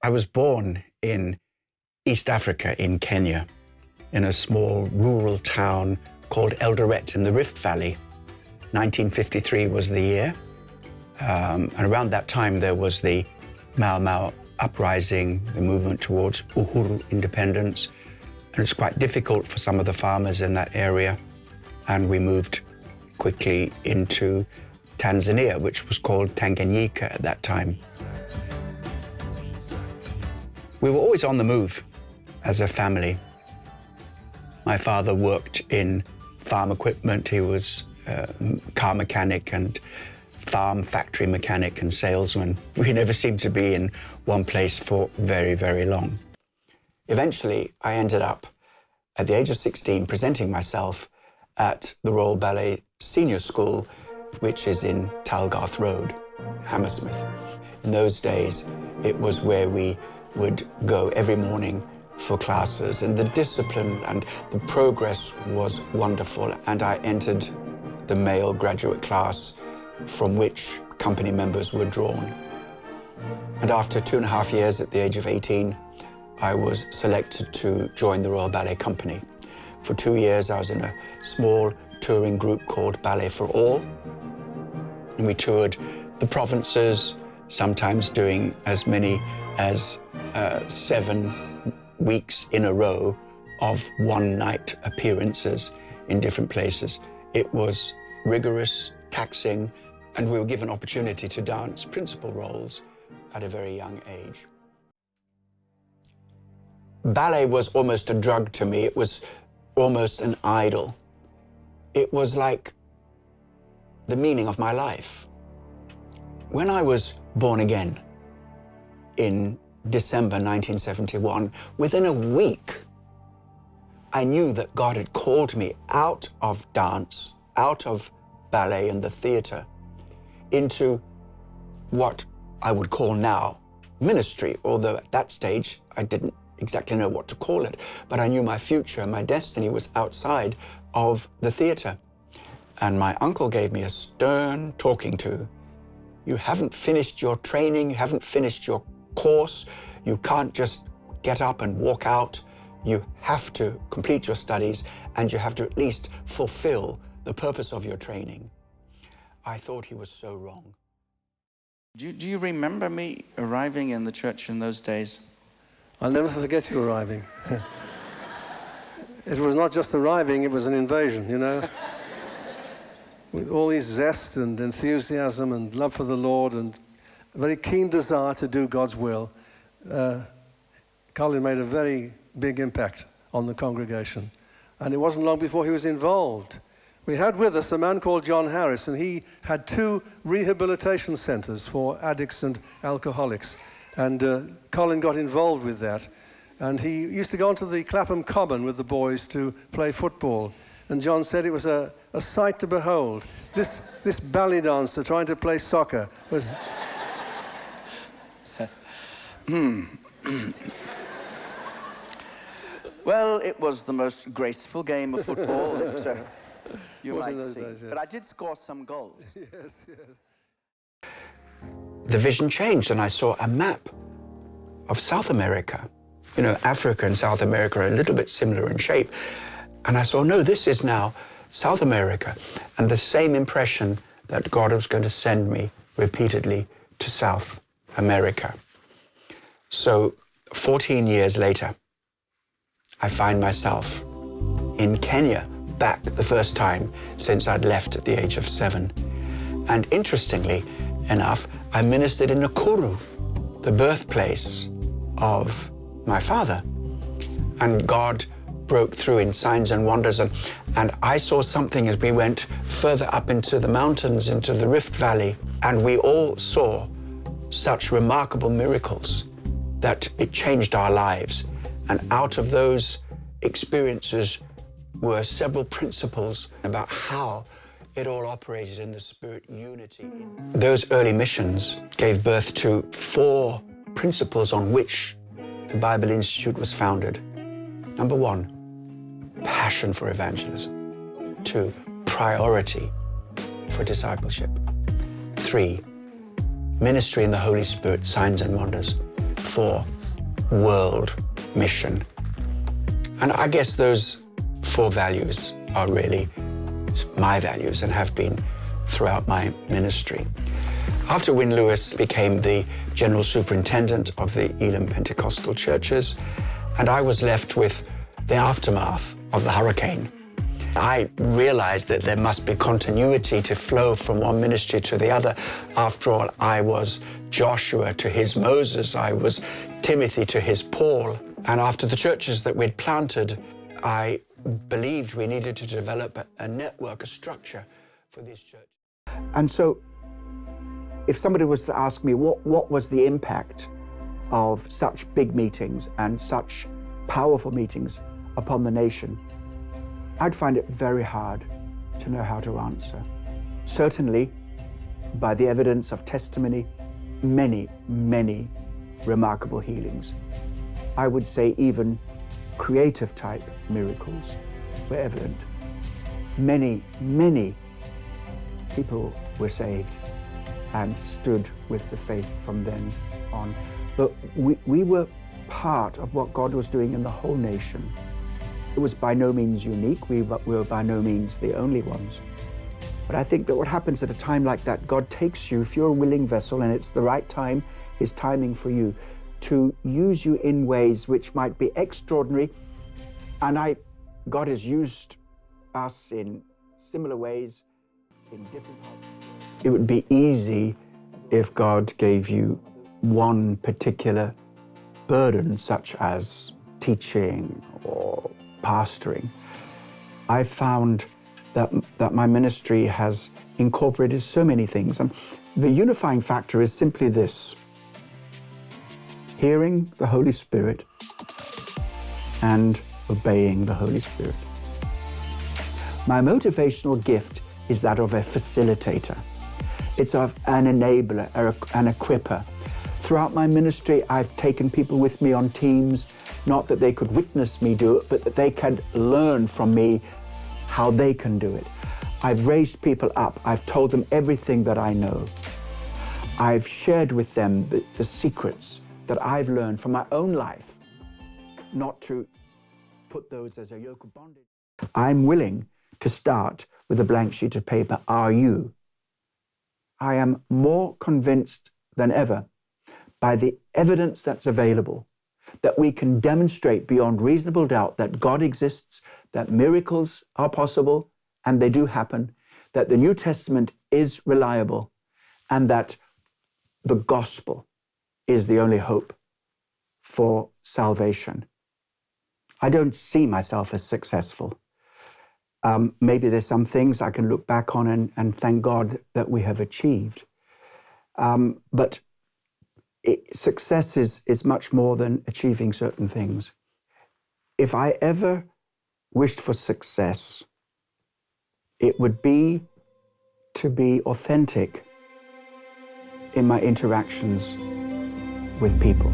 I was born in East Africa, in Kenya, in a small rural town called Eldoret in the Rift Valley. 1953 was the year. And around that time, there was the Mau Mau uprising, the movement towards Uhuru independence. And it's quite difficult for some of the farmers in that area. And we moved quickly into Tanzania, which was called Tanganyika at that time. We were always on the move as a family. My father worked in farm equipment. He was a car mechanic and farm factory mechanic and salesman. We never seemed to be in one place for very, very long. Eventually, I ended up at the age of 16 presenting myself at the Royal Ballet Senior School, which is in Talgarth Road, Hammersmith. In those days, it was where we would go every morning for classes, and the discipline and the progress was wonderful. And I entered the male graduate class from which company members were drawn. And after 2.5 years, at the age of 18, I was selected to join the Royal Ballet Company. For 2 years, I was in a small touring group called Ballet for All. And we toured the provinces, sometimes doing as many as 7 weeks in a row of one-night appearances in different places. It was rigorous, taxing, and we were given opportunity to dance principal roles at a very young age. Ballet was almost a drug to me. It was almost an idol. It was like the meaning of my life. When I was born again in December 1971, within a week, I knew that God had called me out of dance, out of ballet and the theater, into what I would call now ministry, although at that stage I didn't exactly know what to call it, but I knew my future, my destiny was outside of the theater. And my uncle gave me a stern talking to. You haven't finished your training, you haven't finished your course, you can't just get up and walk out. You have to complete your studies, and you have to at least fulfill the purpose of your training. I thought he was so wrong. Do you remember me arriving in the church in those days? I'll never forget you arriving. It was not just arriving, it was an invasion, you know. With all this zest and enthusiasm and love for the Lord and a very keen desire to do God's will, Colin made a very big impact on the congregation. And it wasn't long before he was involved. We had with us a man called John Harris, and he had 2 rehabilitation centers for addicts and alcoholics. And Colin got involved with that. And he used to go onto the Clapham Common with the boys to play football. And John said it was a sight to behold. This ballet dancer trying to play soccer was... Well, it was the most graceful game of football that you might see. Days, yeah. But I did score some goals. Yes, yes. The vision changed, and I saw a map of South America. You know, Africa and South America are a little bit similar in shape. And I saw, no, this is now South America. And the same impression that God was going to send me repeatedly to South America. So 14 years later, I find myself in Kenya, back the first time since I'd left at the age of 7. And interestingly enough, I ministered in Nakuru, the birthplace of my father. And God broke through in signs and wonders. And I saw something as we went further up into the mountains, into the Rift Valley, and we all saw such remarkable miracles that it changed our lives. And out of those experiences were several principles about how it all operated in the spirit unity. Those early missions gave birth to 4 principles on which the Bible Institute was founded. Number 1, passion for evangelism. 2, priority for discipleship. 3, ministry in the Holy Spirit, signs and wonders. 4, world mission. And I guess those 4 values are really my values and have been throughout my ministry. After Win Lewis became the General Superintendent of the Elim Pentecostal churches, and I was left with the aftermath of the hurricane, I realized that there must be continuity to flow from one ministry to the other. After all, I was Joshua to his Moses, I was Timothy to his Paul. And after the churches that we'd planted, I believed we needed to develop a network, a structure for this church. And so, if somebody was to ask me what was the impact of such big meetings and such powerful meetings upon the nation, I'd find it very hard to know how to answer. Certainly, by the evidence of testimony, many, many remarkable healings. I would say even creative type miracles were evident. Many, many people were saved and stood with the faith from then on. But we were part of what God was doing in the whole nation. It was by no means unique. We were by no means the only ones. But I think that what happens at a time like that, God takes you, if you're a willing vessel and it's the right time, His timing for you, to use you in ways which might be extraordinary. And God has used us in similar ways in different parts. It would be easy if God gave you one particular burden, such as teaching or pastoring. I found that my ministry has incorporated so many things. And the unifying factor is simply this: hearing the Holy Spirit and obeying the Holy Spirit. My motivational gift is that of a facilitator. It's of an enabler, an equipper. Throughout my ministry, I've taken people with me on teams, not that they could witness me do it, but that they can learn from me how they can do it. I've raised people up. I've told them everything that I know. I've shared with them the secrets that I've learned from my own life, not to put those as a yoke of bondage. I'm willing to start with a blank sheet of paper. Are you? I am more convinced than ever by the evidence that's available that we can demonstrate beyond reasonable doubt that God exists, that miracles are possible, and they do happen, that the New Testament is reliable, and that the gospel is the only hope for salvation. I don't see myself as successful. Maybe there's some things I can look back on and thank God that we have achieved. But success is much more than achieving certain things. If I ever wished for success, it would be to be authentic in my interactions with people.